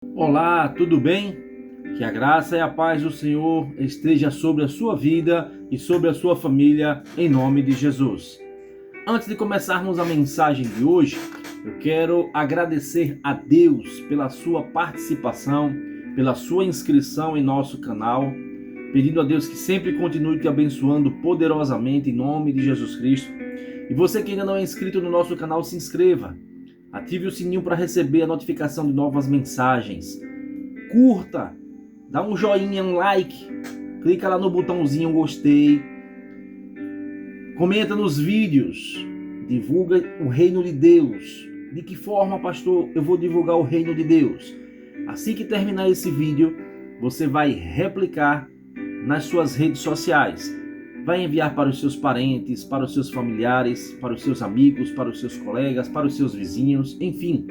Olá, tudo bem? Que a graça e a paz do Senhor esteja sobre a sua vida e sobre a sua família, em nome de Jesus. Antes de começarmos a mensagem de hoje, eu quero agradecer a Deus pela sua participação, pela sua inscrição em nosso canal, pedindo a Deus que sempre continue te abençoando poderosamente em nome de Jesus Cristo. E você que ainda não é inscrito no nosso canal, se inscreva. Ative o sininho para receber a notificação de novas mensagens. Curta, dá um joinha, um like, clica lá no botãozinho gostei, comenta nos vídeos, divulga o reino de Deus. De que forma, pastor, eu vou divulgar o reino de Deus? Assim que terminar esse vídeo, você vai replicar nas suas redes sociais. Vai enviar para os seus parentes, para os seus familiares, para os seus amigos, para os seus colegas, para os seus vizinhos, enfim.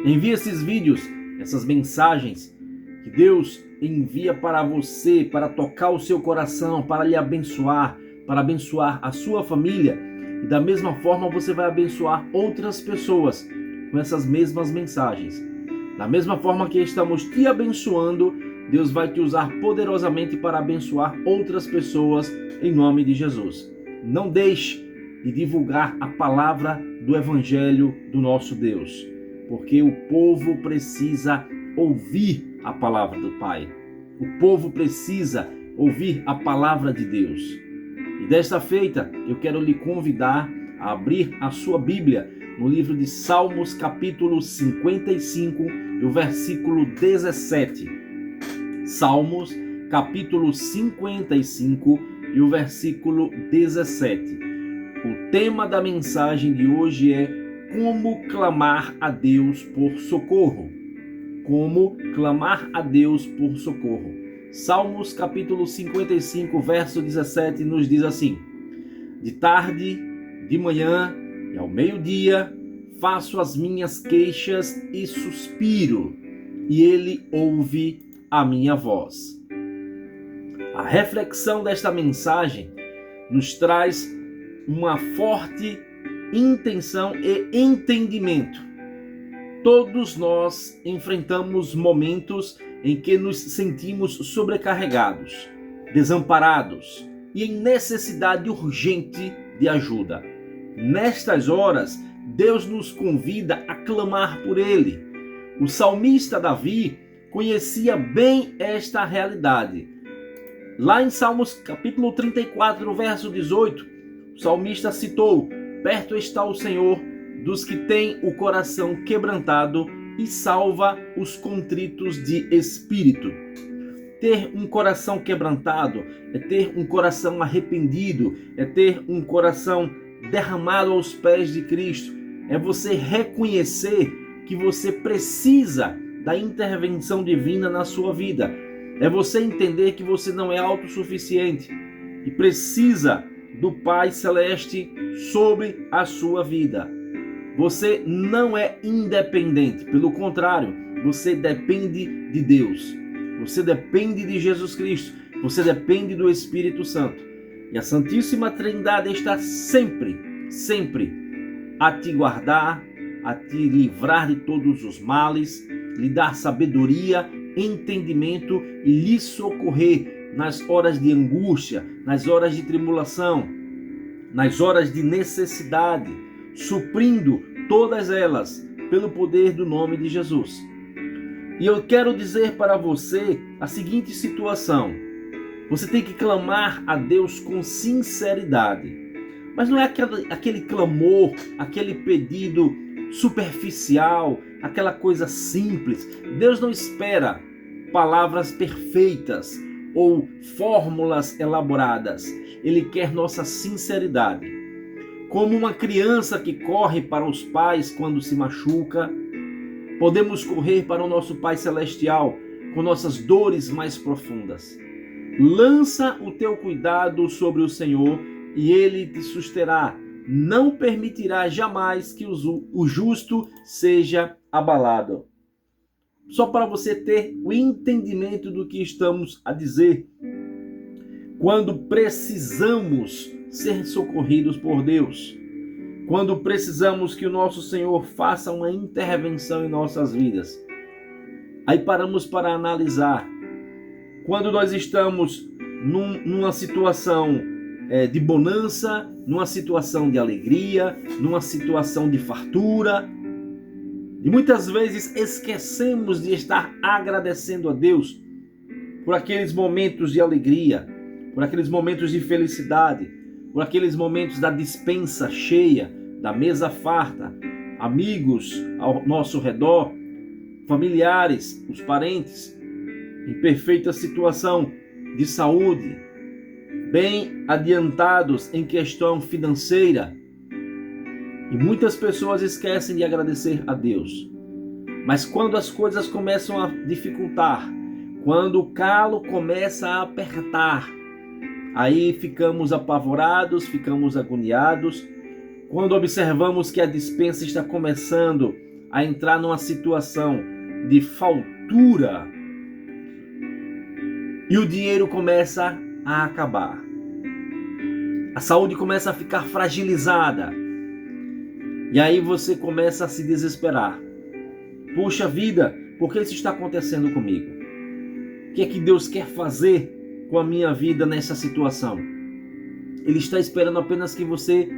Envie esses vídeos, essas mensagens que Deus envia para você, para tocar o seu coração, para lhe abençoar, para abençoar a sua família. E da mesma forma você vai abençoar outras pessoas com essas mesmas mensagens. Da mesma forma que estamos te abençoando, Deus vai te usar poderosamente para abençoar outras pessoas em nome de Jesus. Não deixe de divulgar a palavra do Evangelho do nosso Deus, porque o povo precisa ouvir a palavra do Pai. O povo precisa ouvir a palavra de Deus. E desta feita, eu quero lhe convidar a abrir a sua Bíblia no livro de Salmos, capítulo 55, e o versículo 17. Salmos, capítulo 55 e o versículo 17. O tema da mensagem de hoje é como clamar a Deus por socorro. Como clamar a Deus por socorro. Salmos, capítulo 55, verso 17, nos diz assim: de tarde, de manhã e ao meio-dia, faço as minhas queixas e suspiro, e ele ouve a minha voz. A reflexão desta mensagem nos traz uma forte intenção e entendimento. Todos nós enfrentamos momentos em que nos sentimos sobrecarregados, desamparados e em necessidade urgente de ajuda. Nestas horas, Deus nos convida a clamar por Ele. O salmista Davi conhecia bem esta realidade. Lá em Salmos capítulo 34, verso 18, o salmista citou: perto está o Senhor dos que têm o coração quebrantado e salva os contritos de espírito. Ter um coração quebrantado é ter um coração arrependido, é ter um coração derramado aos pés de Cristo, é você reconhecer que você precisa da intervenção divina na sua vida, é você entender que você não é autossuficiente e precisa do Pai Celeste sobre a sua vida. Você não é independente, pelo contrário, você depende de Deus, você depende de Jesus Cristo, você depende do Espírito Santo. E a Santíssima Trindade está sempre a te guardar, a te livrar de todos os males, lhe dar sabedoria, entendimento e lhe socorrer nas horas de angústia, nas horas de tribulação, nas horas de necessidade, suprindo todas elas pelo poder do nome de Jesus. E eu quero dizer para você a seguinte situação: você tem que clamar a Deus com sinceridade, mas não é aquele clamor, aquele pedido superficial, aquela coisa simples. Deus não espera palavras perfeitas ou fórmulas elaboradas. Ele quer nossa sinceridade. Como uma criança que corre para os pais quando se machuca, podemos correr para o nosso Pai Celestial com nossas dores mais profundas. Lança o teu cuidado sobre o Senhor e Ele te susterá. Não permitirá jamais que o justo seja abalado. Só para você ter o entendimento do que estamos a dizer. Quando precisamos ser socorridos por Deus, quando precisamos que o nosso Senhor faça uma intervenção em nossas vidas, Aí paramos para analisar. Quando nós estamos numa situação de bonança, numa situação de alegria, numa situação de fartura, e muitas vezes esquecemos de estar agradecendo a Deus por aqueles momentos de alegria, por aqueles momentos de felicidade, por aqueles momentos da despensa cheia, da mesa farta, amigos ao nosso redor, familiares, os parentes, em perfeita situação de saúde, bem adiantados em questão financeira. E muitas pessoas esquecem de agradecer a Deus. Mas quando as coisas começam a dificultar, quando o calo começa a apertar, aí ficamos apavorados, ficamos agoniados. Quando observamos que a despensa está começando a entrar numa situação de faltura e o dinheiro começa a acabar, a saúde começa a ficar fragilizada, e aí você começa a se desesperar. Puxa vida, por que isso está acontecendo comigo? O que é que Deus quer fazer com a minha vida nessa situação? Ele está esperando apenas que você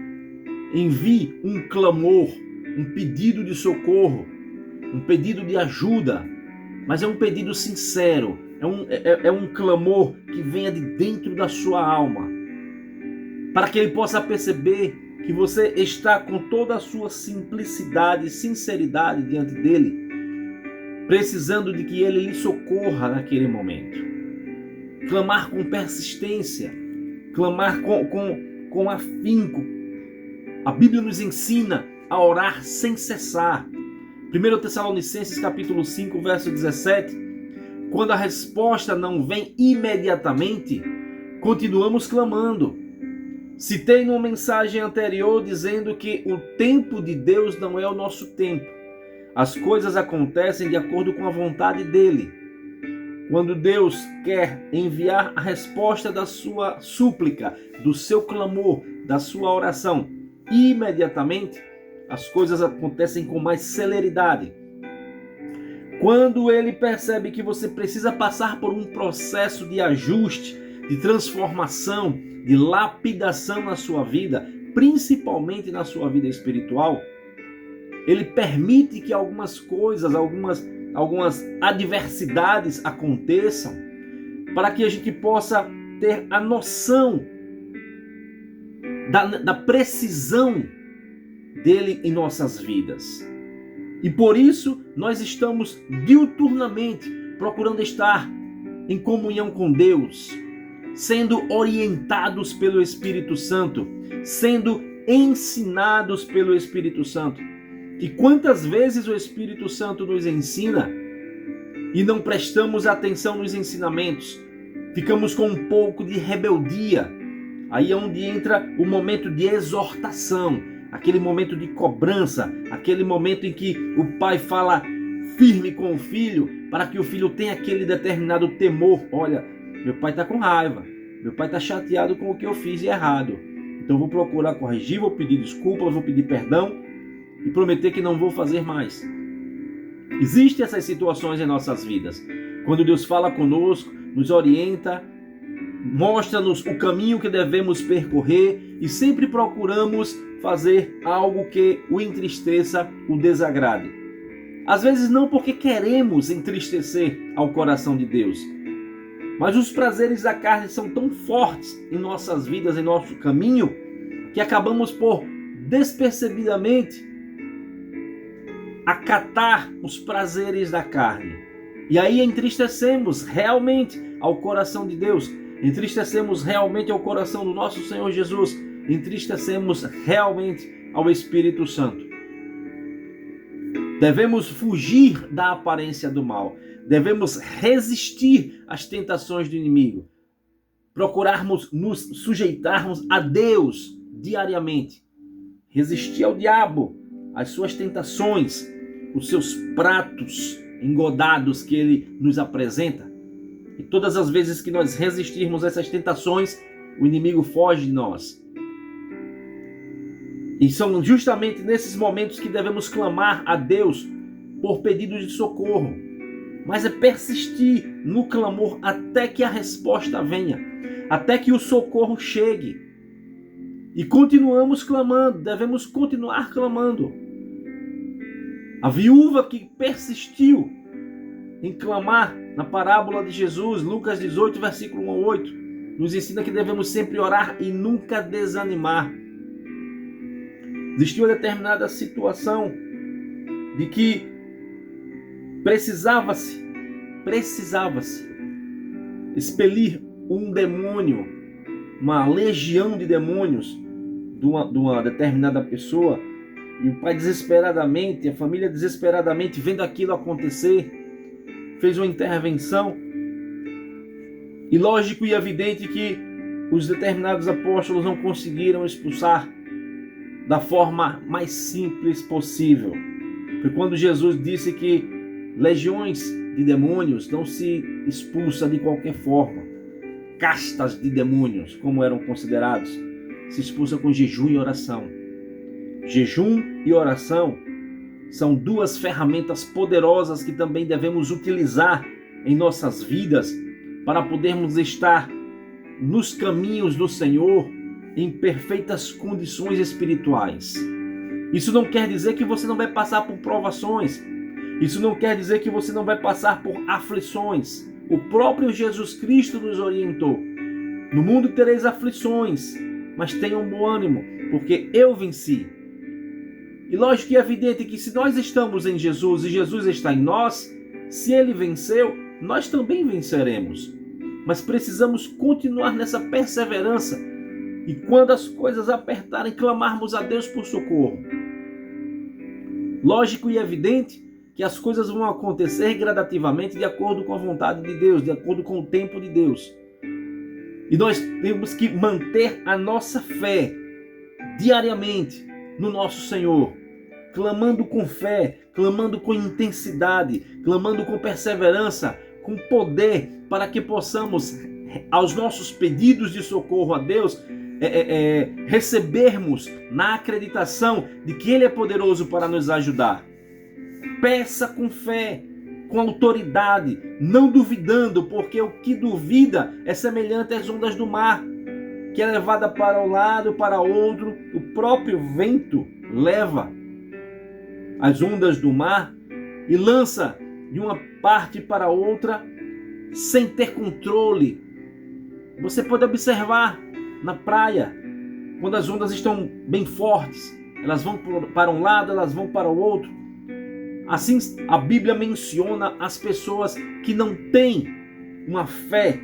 envie um clamor, um pedido de socorro, um pedido de ajuda, mas é um pedido sincero, é um clamor que venha de dentro da sua alma, para que Ele possa perceber que você está com toda a sua simplicidade e sinceridade diante dEle, precisando de que Ele lhe socorra naquele momento. Clamar com persistência, clamar com afinco. A Bíblia nos ensina a orar sem cessar. 1 Tessalonicenses capítulo 5, verso 17, quando a resposta não vem imediatamente, continuamos clamando. Citei numa mensagem anterior dizendo que o tempo de Deus não é o nosso tempo. As coisas acontecem de acordo com a vontade dele. Quando Deus quer enviar a resposta da sua súplica, do seu clamor, da sua oração, imediatamente, as coisas acontecem com mais celeridade. Quando ele percebe que você precisa passar por um processo de ajuste, de transformação, de lapidação na sua vida, principalmente na sua vida espiritual, ele permite que algumas coisas, algumas adversidades aconteçam, para que a gente possa ter a noção da precisão dele em nossas vidas. E por isso nós estamos diuturnamente procurando estar em comunhão com Deus, sendo orientados pelo Espírito Santo, sendo ensinados pelo Espírito Santo. E quantas vezes o Espírito Santo nos ensina e não prestamos atenção nos ensinamentos, ficamos com um pouco de rebeldia. Aí é onde entra o momento de exortação, aquele momento de cobrança, aquele momento em que o pai fala firme com o filho, para que o filho tenha aquele determinado temor. Olha, meu pai está com raiva, meu pai está chateado com o que eu fiz de errado, então vou procurar corrigir, vou pedir desculpa, vou pedir perdão e prometer que não vou fazer mais. Existem essas situações em nossas vidas, quando Deus fala conosco, nos orienta, mostra-nos o caminho que devemos percorrer e sempre procuramos fazer algo que o entristeça, o desagrade. Às vezes não porque queremos entristecer ao coração de Deus, mas os prazeres da carne são tão fortes em nossas vidas, em nosso caminho, que acabamos por despercebidamente acatar os prazeres da carne. E aí entristecemos realmente ao coração de Deus, entristecemos realmente ao coração do nosso Senhor Jesus, entristecemos realmente ao Espírito Santo. Devemos fugir da aparência do mal, devemos resistir às tentações do inimigo, procurarmos nos sujeitarmos a Deus diariamente, resistir ao diabo, às suas tentações, os seus pratos engodados que ele nos apresenta. E todas as vezes que nós resistirmos a essas tentações, o inimigo foge de nós. E são justamente nesses momentos que devemos clamar a Deus por pedidos de socorro. mas é persistir no clamor até que a resposta venha, até que o socorro chegue. E continuamos clamando, devemos continuar clamando. A viúva que persistiu em clamar na parábola de Jesus, Lucas 18, versículo 1 a 8, nos ensina que devemos sempre orar e nunca desanimar. Existiu uma determinada situação de que precisava-se expelir um demônio, uma legião de demônios de uma determinada pessoa, e o pai desesperadamente, a família desesperadamente vendo aquilo acontecer, fez uma intervenção. E lógico e evidente que os determinados apóstolos não conseguiram expulsar da forma mais simples possível. Foi quando Jesus disse que legiões de demônios não se expulsa de qualquer forma. Castas de demônios, como eram considerados, se expulsa com jejum e oração. Jejum e oração são duas ferramentas poderosas que também devemos utilizar em nossas vidas para podermos estar nos caminhos do Senhor em perfeitas condições espirituais. Isso não quer dizer que você não vai passar por provações. Isso não quer dizer que você não vai passar por aflições. O próprio Jesus Cristo nos orientou. No mundo tereis aflições, mas tenham bom ânimo, porque eu venci. E lógico e evidente que se nós estamos em Jesus e Jesus está em nós, se ele venceu, nós também venceremos. Mas precisamos continuar nessa perseverança e quando as coisas apertarem, clamarmos a Deus por socorro. Lógico e evidente que as coisas vão acontecer gradativamente de acordo com a vontade de Deus, de acordo com o tempo de Deus. E nós temos que manter a nossa fé diariamente no nosso Senhor, clamando com fé, clamando com intensidade, clamando com perseverança, com poder, para que possamos, aos nossos pedidos de socorro a Deus, recebermos na acreditação de que Ele é poderoso para nos ajudar. Peça com fé, com autoridade, não duvidando, porque o que duvida é semelhante às ondas do mar, que é levada para um lado, para outro. O próprio vento leva as ondas do mar e lança de uma parte para outra sem ter controle. Você pode observar na praia, quando as ondas estão bem fortes, elas vão para um lado, elas vão para o outro. Assim, a Bíblia menciona as pessoas que não têm uma fé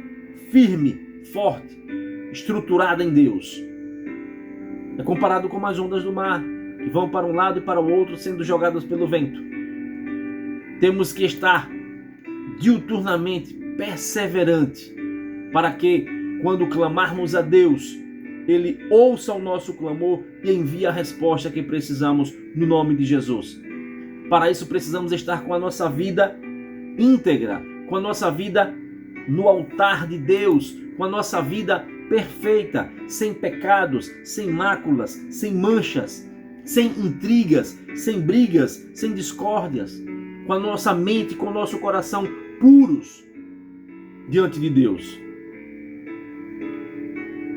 firme, forte, estruturada em Deus. É comparado com as ondas do mar, que vão para um lado e para o outro, sendo jogadas pelo vento. Temos que estar diuturnamente perseverante, para que, quando clamarmos a Deus, Ele ouça o nosso clamor e envie a resposta que precisamos no nome de Jesus. Para isso precisamos estar com a nossa vida íntegra, com a nossa vida no altar de Deus, com a nossa vida perfeita, sem pecados, sem máculas, sem manchas, sem intrigas, sem brigas, sem discórdias, com a nossa mente, com o nosso coração puros diante de Deus.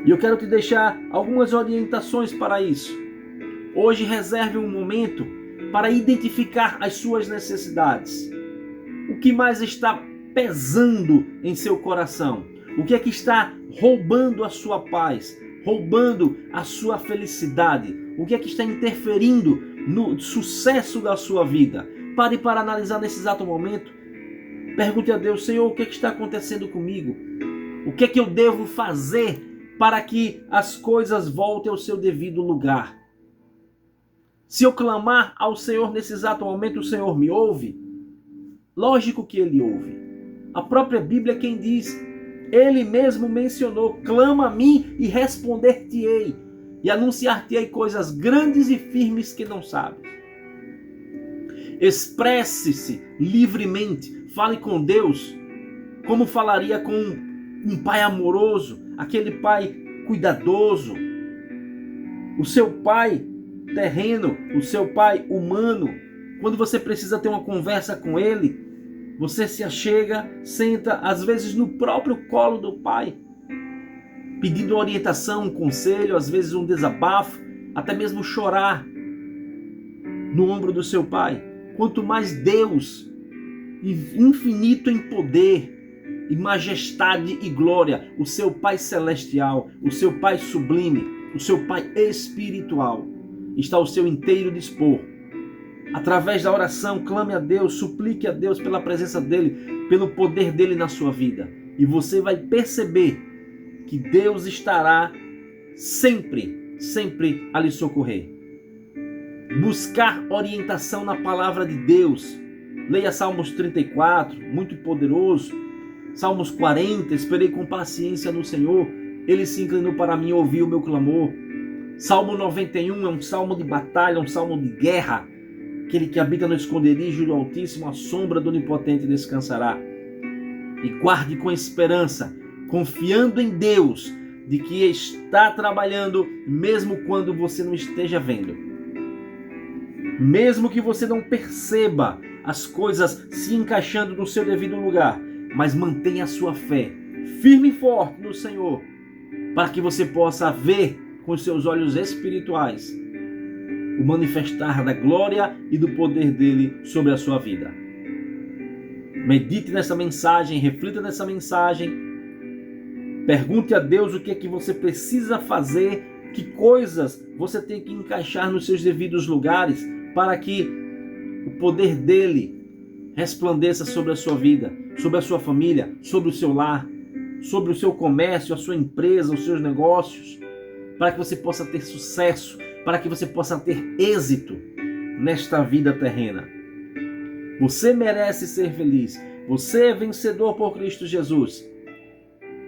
E eu quero te deixar algumas orientações para isso. Hoje reserve um momento para identificar as suas necessidades. O que mais está pesando em seu coração? O que é que está roubando a sua paz? Roubando a sua felicidade? O que é que está interferindo no sucesso da sua vida? Pare para analisar nesse exato momento. Pergunte a Deus: Senhor, o que é que está acontecendo comigo? O que é que eu devo fazer para que as coisas voltem ao seu devido lugar? Se eu clamar ao Senhor nesse exato momento, o Senhor me ouve? Lógico que Ele ouve. A própria Bíblia é quem diz. Ele mesmo mencionou: clama a mim e responder-te-ei, e anunciar-te-ei coisas grandes e firmes que não sabes. Expresse-se livremente. Fale com Deus como falaria com um pai amoroso, aquele pai cuidadoso. O seu pai terreno, o seu pai humano. Quando você precisa ter uma conversa com ele, Você se achega, senta, às vezes no próprio colo do pai, pedindo orientação, um conselho, às vezes um desabafo, até mesmo chorar no ombro do seu pai. Quanto mais Deus, infinito em poder, e majestade e glória, o seu Pai celestial, o seu Pai sublime, o seu Pai espiritual, está ao seu inteiro dispor. Através da oração, clame a Deus, suplique a Deus pela presença dEle, pelo poder dEle na sua vida. E você vai perceber que Deus estará sempre, sempre a lhe socorrer. Buscar orientação na palavra de Deus. Leia Salmos 34, muito poderoso. Salmos 40, esperei com paciência no Senhor. Ele se inclinou para mim e ouviu o meu clamor. Salmo 91 é um salmo de batalha, um salmo de guerra. Aquele que habita no esconderijo do Altíssimo, a sombra do Onipotente descansará. E guarde com esperança, confiando em Deus, de que está trabalhando, mesmo quando você não esteja vendo. Mesmo que você não perceba as coisas se encaixando no seu devido lugar, mas mantenha a sua fé firme e forte no Senhor, para que você possa ver com os seus olhos espirituais o manifestar da glória e do poder dele sobre a sua vida. Medite nessa mensagem, reflita nessa mensagem, pergunte a Deus o que é que você precisa fazer, que coisas você tem que encaixar nos seus devidos lugares para que o poder dele resplandeça sobre a sua vida, sobre a sua família, sobre o seu lar, sobre o seu comércio, a sua empresa, os seus negócios, para que você possa ter sucesso, para que você possa ter êxito nesta vida terrena. Você merece ser feliz. Você é vencedor por Cristo Jesus.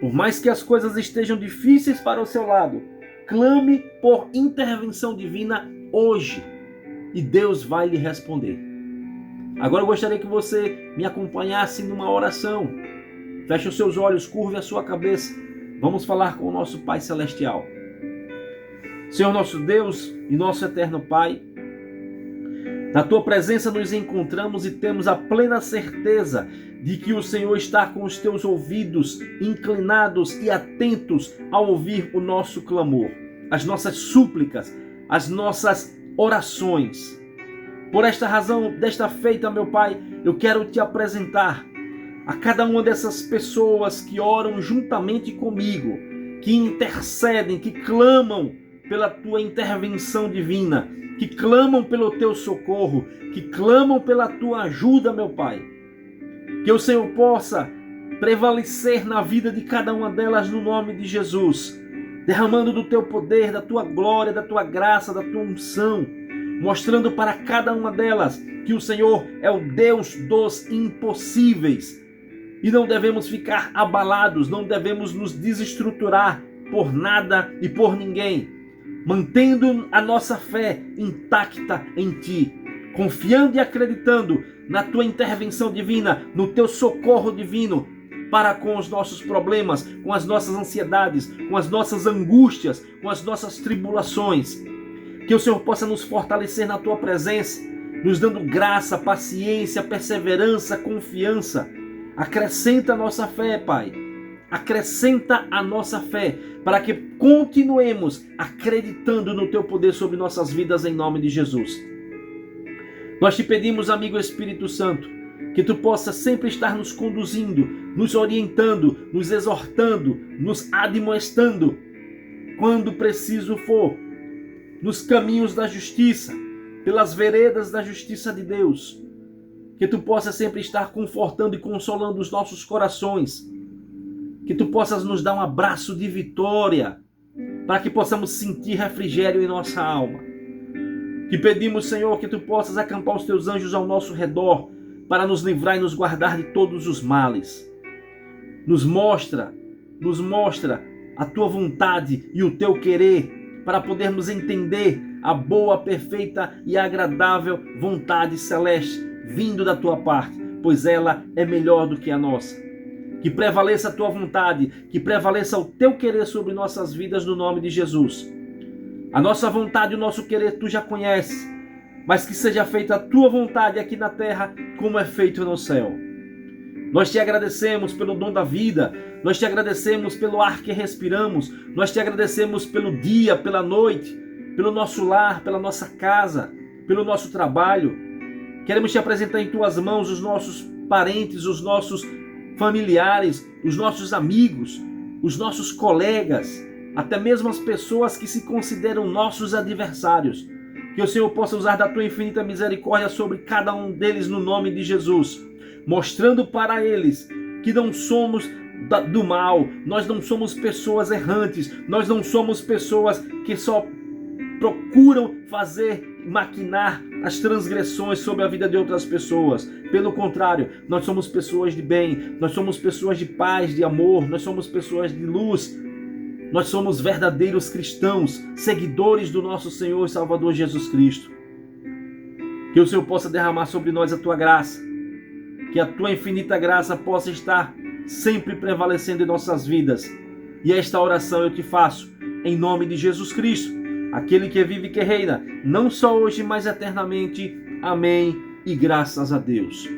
Por mais que as coisas estejam difíceis para o seu lado, clame por intervenção divina hoje e Deus vai lhe responder. Agora eu gostaria que você me acompanhasse numa oração. Feche os seus olhos, curve a sua cabeça. Vamos falar com o nosso Pai Celestial. Senhor nosso Deus e nosso eterno Pai, na Tua presença nos encontramos e temos a plena certeza de que o Senhor está com os Teus ouvidos inclinados e atentos ao ouvir o nosso clamor, as nossas súplicas, as nossas orações. Por esta razão, desta feita, meu Pai, eu quero Te apresentar a cada uma dessas pessoas que oram juntamente comigo, que intercedem, que clamam pela Tua intervenção divina, que clamam pelo Teu socorro, que clamam pela Tua ajuda, meu Pai. Que o Senhor possa prevalecer na vida de cada uma delas no nome de Jesus, derramando do Teu poder, da Tua glória, da Tua graça, da Tua unção, mostrando para cada uma delas que o Senhor é o Deus dos impossíveis. E não devemos ficar abalados, não devemos nos desestruturar por nada e por ninguém, mantendo a nossa fé intacta em Ti, confiando e acreditando na Tua intervenção divina, no Teu socorro divino, para com os nossos problemas, com as nossas ansiedades, com as nossas angústias, com as nossas tribulações. Que o Senhor possa nos fortalecer na Tua presença, nos dando graça, paciência, perseverança, confiança. Acrescenta a nossa fé, Pai. Acrescenta a nossa fé para que continuemos acreditando no Teu poder sobre nossas vidas em nome de Jesus. Nós Te pedimos, amigo Espírito Santo, que Tu possa sempre estar nos conduzindo, nos orientando, nos exortando, nos admoestando, quando preciso for, nos caminhos da justiça, pelas veredas da justiça de Deus. Que Tu possa sempre estar confortando e consolando os nossos corações. Que Tu possas nos dar um abraço de vitória, para que possamos sentir refrigério em nossa alma. Te pedimos, Senhor, que Tu possas acampar os Teus anjos ao nosso redor, para nos livrar e nos guardar de todos os males. Nos mostra a Tua vontade e o Teu querer, para podermos entender a boa, perfeita e agradável vontade celeste, vindo da Tua parte, pois ela é melhor do que a nossa. Que prevaleça a Tua vontade, que prevaleça o Teu querer sobre nossas vidas no nome de Jesus. A nossa vontade e o nosso querer Tu já conheces, mas que seja feita a Tua vontade aqui na terra como é feito no céu. Nós te agradecemos pelo dom da vida, nós te agradecemos pelo ar que respiramos, nós te agradecemos pelo dia, pela noite, pelo nosso lar, pela nossa casa, pelo nosso trabalho. Queremos te apresentar em tuas mãos os nossos parentes, os nossos familiares, os nossos amigos, os nossos colegas, até mesmo as pessoas que se consideram nossos adversários. Que o Senhor possa usar da tua infinita misericórdia sobre cada um deles no nome de Jesus, mostrando para eles que não somos do mal, nós não somos pessoas errantes, nós não somos pessoas que só procuram maquinar as transgressões sobre a vida de outras pessoas. Pelo contrário, nós somos pessoas de bem, nós somos pessoas de paz, de amor, nós somos pessoas de luz. Nós somos verdadeiros cristãos, seguidores do nosso Senhor e Salvador Jesus Cristo. Que o Senhor possa derramar sobre nós a tua graça, que a tua infinita graça possa estar sempre prevalecendo em nossas vidas. E esta oração eu te faço em nome de Jesus Cristo, aquele que vive e que reina, não só hoje, mas eternamente. Amém e graças a Deus.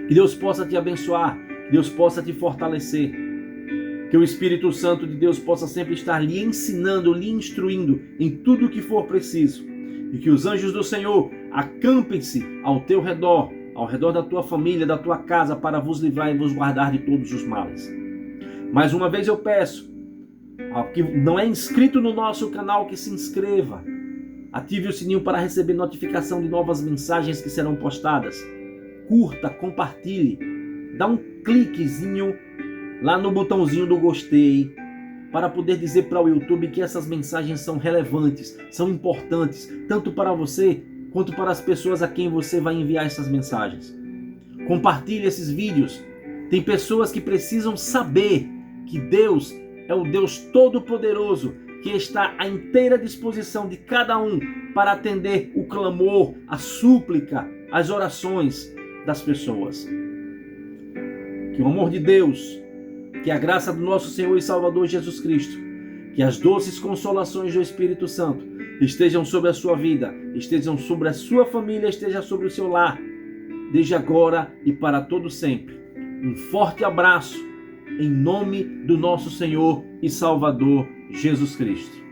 Que Deus possa te abençoar, que Deus possa te fortalecer. Que o Espírito Santo de Deus possa sempre estar lhe ensinando, lhe instruindo em tudo o que for preciso. E que os anjos do Senhor acampem-se ao teu redor, ao redor da tua família, da tua casa, para vos livrar e vos guardar de todos os males. Mais uma vez eu peço, ao que não é inscrito no nosso canal, que se inscreva. Ative o sininho para receber notificação de novas mensagens que serão postadas. Curta, compartilhe, dá um cliquezinho lá no botãozinho do gostei, para poder dizer para o YouTube que essas mensagens são relevantes, são importantes, tanto para você, quanto para as pessoas a quem você vai enviar essas mensagens. Compartilhe esses vídeos. Tem pessoas que precisam saber que Deus é o Deus Todo-Poderoso, que está à inteira disposição de cada um para atender o clamor, a súplica, as orações das pessoas. Que o amor de Deus, que a graça do nosso Senhor e Salvador Jesus Cristo, que as doces consolações do Espírito Santo estejam sobre a sua vida, estejam sobre a sua família, estejam sobre o seu lar, desde agora e para todo sempre. Um forte abraço, em nome do nosso Senhor e Salvador Jesus Cristo.